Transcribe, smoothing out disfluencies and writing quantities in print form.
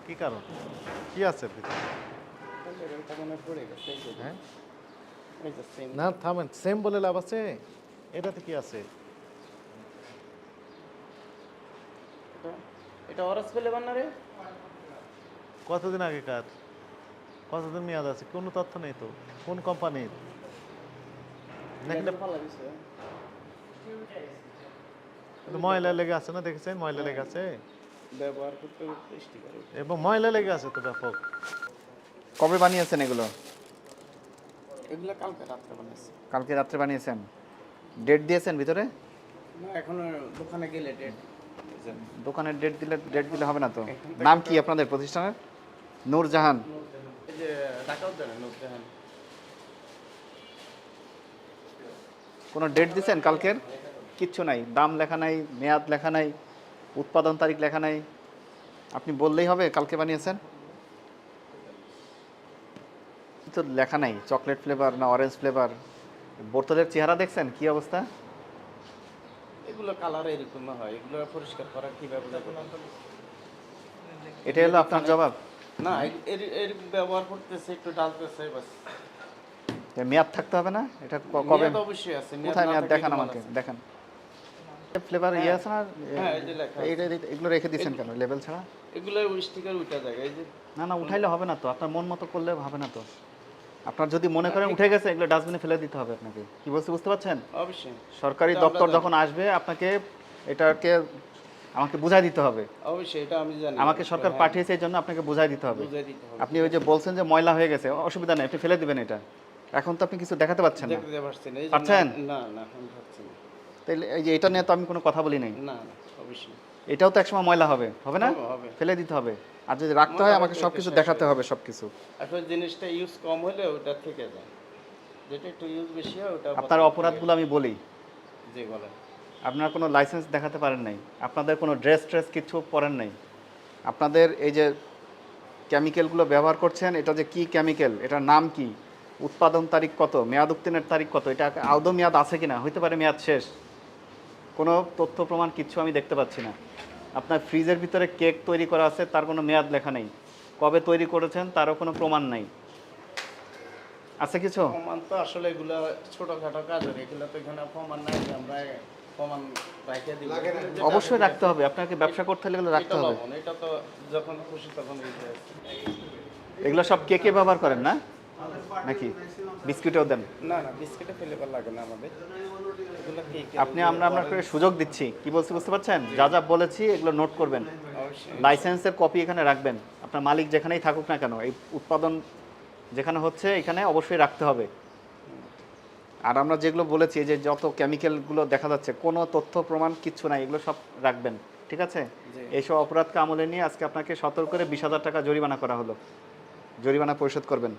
কি কারণ? কি আছে এর ভিতরে? হ্যাঁ? না থামেন, সেম বলে লাভ আছে? এটাতে কি আছে? এটা অরেঞ্জ ফ্লেভার না রে? কতদিন আগেকার? কতদিন মেয়াদ আছে? কোনো তথ্য নেই তো। কোন কোম্পানির? দেখলে কিন্তু ময়লা লেগে আছে না, দেখেছেন? ময়লা লেগে আছে ব্যবহার করতে করতে স্টিকার এবং ময়লা লেগে আছে তো ব্যাপক। কবে বানিয়েছেন এগুলো? এগুলো কালকে রাত্রে বানাইছি। কালকে রাত্রে বানিয়েছেন? ডেট দিয়েছেন ভিতরে? না এখনো দোকানে গেলে ডেট দোকানের ডেট দিলে হবে না তো। নাম কি আপনাদের প্রতিষ্ঠানের? নূরজাহান। এই যে ঢাকাও জানেন নূরজাহান। কোনো ডেট দিয়েছেন কালকের? কিচ্ছু নাই, দাম লেখা নাই, মেয়াদ লেখা নাই, উৎপাদন তারিখ লেখা নাই। আপনি বললেই হবে কালকে বানিয়েছেন? তো লেখা নাই চকলেট ফ্লেভার না অরেঞ্জ ফ্লেভার। বোতলের চেহারা দেখছেন কি অবস্থা? এগুলো কালার এরকম হয়, এগুলো পরিষ্কার করা কিভাবে যাবে? এটা হলো আপনার জবাব? না এর ব্যবহার করতেছে, একটু ডালতেছে বাস। মেয়াদ থাকতে হবে না? এটা কবে? মেয়াদ অবশ্যই আছে। কোথায় না মেয়াদ থাকলে দেখান তো আমাকে, আছে। দেখান। ফ্লেভার ইয়ে আছে না? হ্যাঁ, এই যে লেখা আছে। এগুলো রেখে দিয়েছেন কেন লেবেল ছাড়া? এগুলো স্টিকার উঠা যায় এই যে। না না, উঠাইলে হবে না তো, আপনার মন মতো করলে হবে না তো। আপনার যদি মনে করেন উঠে গেছে, এগুলো ডাস্টবিনে ফেলে দিতে হবে আপনাকে। কি বলছি বুঝতে পারছেন? অবশ্যই সরকারি এটা আমরা দপ্তর জানি। যখন আসবে আপনাকে এটাকে আমাকে বুঝাই দিতে হবে। অবশ্যই এটা আমি জানি। আমাকে সরকার হ্যাঁ, পাঠিয়েছে এই জন্য আপনাকে বুঝাই দিতে হবে। বুঝাই দিতে হবে। আপনি ওই যে বলছেন যে ময়লা হয়ে গেছে, অসুবিধা নেই, আপনি ফেলে দিবেন এটা। এখন তো আপনি কিছু দেখাতে পাচ্ছেন না। দেখতে পারছি না এই যে। পারছেন? না না আমি পারছি না। তাইলে এই যে এটা নিয়ে তো আমি কোনো কথা বলি নাই। না না অবশ্যই। এটাও তো একসময় ময়লা হবে, হবে না? হবে। ফেলে দিতে হবে। আর যদি রাখতে হয় আমাকে সবকিছু দেখাতে হবে, সবকিছু। আসলে জিনিসটা ইউজ কম হলে ওটা থেকে যায়, যেটা একটু ইউজ বেশি হয় ওটা আপনার অপরাধগুলো আমি বলি। জি বলেন। আপনার কোনো লাইসেন্স দেখাতে পারেন নাই, আপনাদের কোনো ড্রেস কিছু পরেন নাই, আপনাদের এই যে কেমিক্যালগুলো ব্যবহার করছেন, এটা যে কি কেমিক্যাল, এটার নাম কি, উৎপাদন তারিখ কত, মেয়াদ উত্তীর্ণের তারিখ কত, এটা আদৌ মেয়াদ আছে কিনা, হইতে পারে মেয়াদ শেষ, কোনো তথ্য প্রমাণ কিচ্ছু আমি দেখতে পাচ্ছি না। আপনার ফ্রিজের ভিতরে কেক তৈরি করা আছে, তার কোনো মেয়াদ লেখা নেই, কবে তৈরি করেছেন তারও কোনো প্রমাণ নাই, আছে কিছু? প্রমাণ তো আসলে এগুলো ছোটখাটো কাজ হয়, এগুলো তো এখানে প্রমাণ নাই যে আমরা প্রমাণ রাখিয়ে দিব। অবশ্যই রাখতে হবে, আপনাকে ব্যবসা করতে হলে এগুলো রাখতে হবে। এটা তো যখন খুশি তখন এগুলো সব কেকে ব্যবহার করেন না নাকি বিস্কুটেও দেন? না না বিস্কিটে ফেলেবার লাগে না আমাদের এগুলো আপনি আমরা আপনাকে সুযোগ দিচ্ছি, কি বলছি বুঝতে পারছেন? যা যা বলেছি এগুলো নোট করবেন, অবশ্যই লাইসেন্সের কপি এখানে রাখবেন, আপনার মালিক যেখানেই থাকুক না কেন, এই উৎপাদন যেখানে হচ্ছে এখানে অবশ্যই রাখতে হবে। আর আমরা যেগুলো বলেছি যে যত কেমিক্যালগুলো দেখা যাচ্ছে, কোনো তথ্য প্রমাণ কিচ্ছু নাই, এগুলো সব রাখবেন, ঠিক আছে? এইসব অপরাধকে আমলে নিয়ে আজকে আপনাকে সতর্ক করে 20,000 টাকা জরিমানা করা হলো, জরিমানা পরিশোধ করবেন।